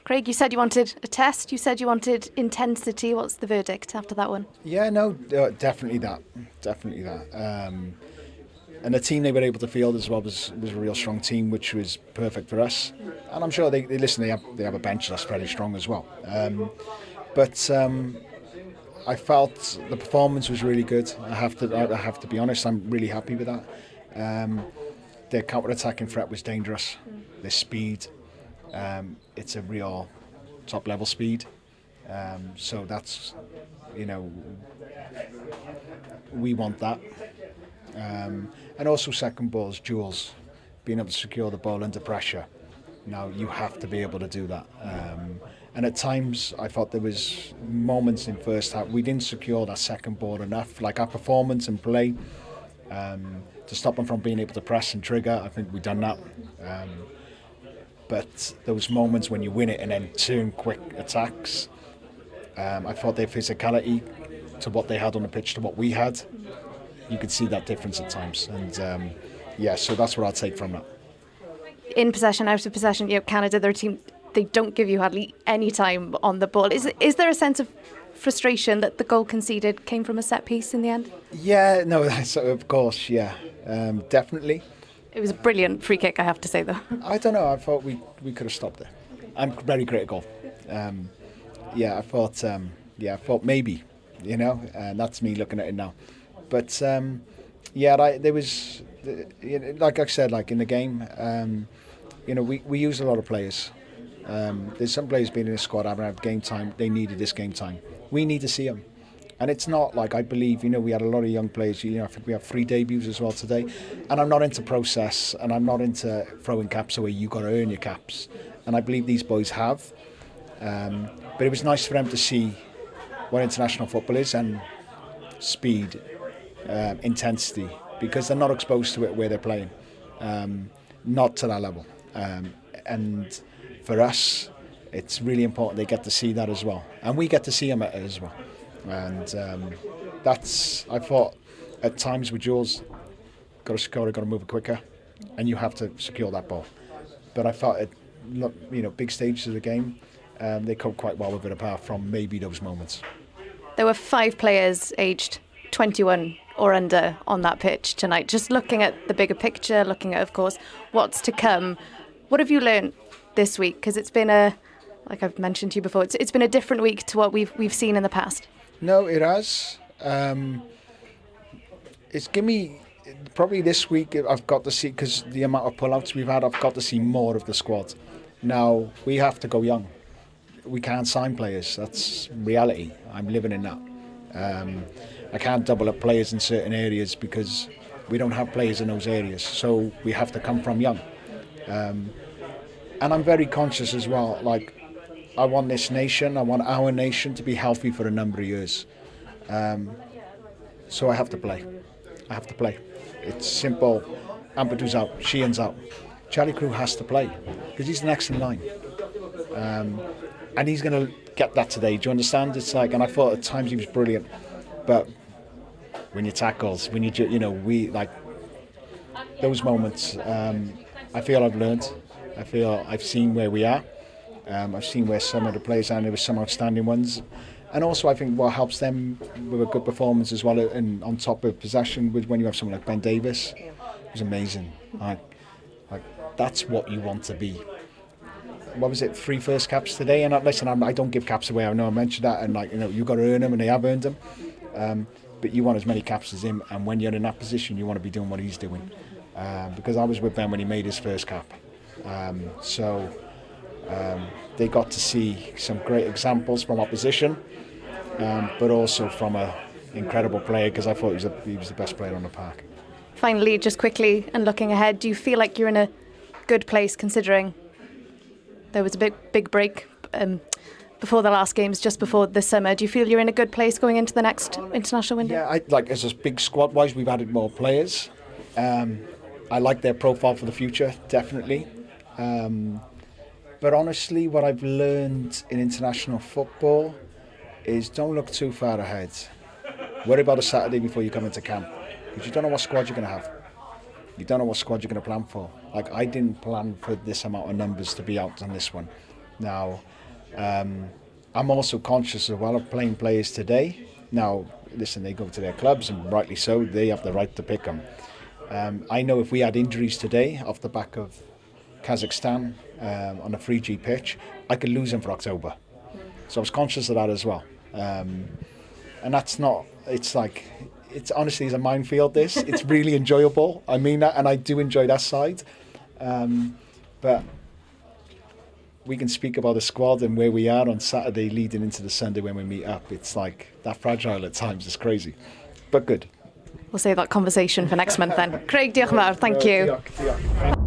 Craig, you said you wanted a test, you said you wanted intensity. What's the verdict after that one? Yeah, no, definitely that. Definitely that. And the team they were able to field as well was a real strong team, which was perfect for us. And I'm sure they listen. They have a bench that's very strong as well. But I felt the performance was really good. I have to be honest. I'm really happy with that. Their counter-attacking threat was dangerous. Their speed, it's a real top-level speed. So that's, we want that. And also second balls, duels, being able to secure the ball under pressure. Now you have to be able to do that. And at times I thought there was moments in first half we didn't secure that second ball enough. Like our performance and play to stop them from being able to press and trigger. I think we've done that. But those moments when you win it and then turn quick attacks, I thought their physicality to what they had on the pitch to what we had. You could see that difference at times, and so that's what I'll take from that. In possession, out of possession, Canada, their team, they don't give you hardly any time on the ball. Is there a sense of frustration that the goal conceded came from a set piece in the end? Yeah, no, of course, yeah, definitely. It was a brilliant free kick, I have to say, though. I don't know. I thought we could have stopped it. I'm very critical. I thought maybe, and that's me looking at it now. But there was, like I said, like in the game, we use a lot of players. There's some players being in the squad having had game time. They needed this game time. We need to see them. And it's not like, I believe, we had a lot of young players. I think we have 3 debuts as well today. And I'm not into process, and I'm not into throwing caps away. You've got to earn your caps. And I believe these boys have. But it was nice for them to see what international football is and speed. Intensity, because they're not exposed to it where they're playing, not to that level, and for us it's really important they get to see that as well, and we get to see them at it as well, and I thought at times with Jules, got to score, got to move it quicker, and you have to secure that ball. But I felt big stages of the game, they coped quite well with it, apart from maybe those moments. There were 5 players aged 21 or under on that pitch tonight. Just looking at the bigger picture, looking at, of course, what's to come. What have you learned this week? Because it's been like I've mentioned to you before, it's been a different week to what we've seen in the past. No, it has. It's given me, probably this week I've got to see, because the amount of pull-outs we've had, I've got to see more of the squad. Now, we have to go young. We can't sign players. That's reality. I'm living in that. I can't double up players in certain areas because we don't have players in those areas. So we have to come from young. And I'm very conscious as well, like, I want this nation, I want our nation to be healthy for a number of years. So I have to play. It's simple. Ampadu's out, Sheehan's out. Charlie Crew has to play because he's the next in line. And he's going to get that today. Do you understand? It's like, and I thought at times he was brilliant. But when you tackles, when we like those moments, I feel I've learned. I feel I've seen where we are. I've seen where some of the players are, and there were some outstanding ones. And also I think what helps them with a good performance as well, and on top of possession, with when you have someone like Ben Davis, it was amazing. Like that's what you want to be. What was it, 3 first caps today? And listen, I don't give caps away. I know I mentioned that, and you've got to earn them, and they have earned them. But you want as many caps as him, and when you're in that position, you want to be doing what he's doing. Because I was with Ben when he made his first cap. They got to see some great examples from opposition, but also from an incredible player, because I thought he was the best player on the park. Finally, just quickly, and looking ahead, do you feel like you're in a good place, considering there was a big break before the last games, just before the summer? Do you feel you're in a good place going into the next international window? Yeah, as a big squad-wise, we've added more players. I like their profile for the future, definitely. But honestly, what I've learned in international football is don't look too far ahead. Worry about a Saturday before you come into camp, because you don't know what squad you're going to have. You don't know what squad you're going to plan for. Like, I didn't plan for this amount of numbers to be out on this one. Now, I'm also conscious as well of playing players today. Now, listen, they go to their clubs, and rightly so, they have the right to pick them. I know if we had injuries today off the back of Kazakhstan on a 3G pitch, I could lose him for October. So I was conscious of that as well. And that's not, it's like, it's honestly is a minefield this. It's really enjoyable. I mean that, and I do enjoy that side. But we can speak about the squad and where we are on Saturday leading into the Sunday when we meet up. It's like that fragile at times. It's crazy, but good. We'll save that conversation for next month then. Craig, diolch yn fawr. Thank you. Diolch.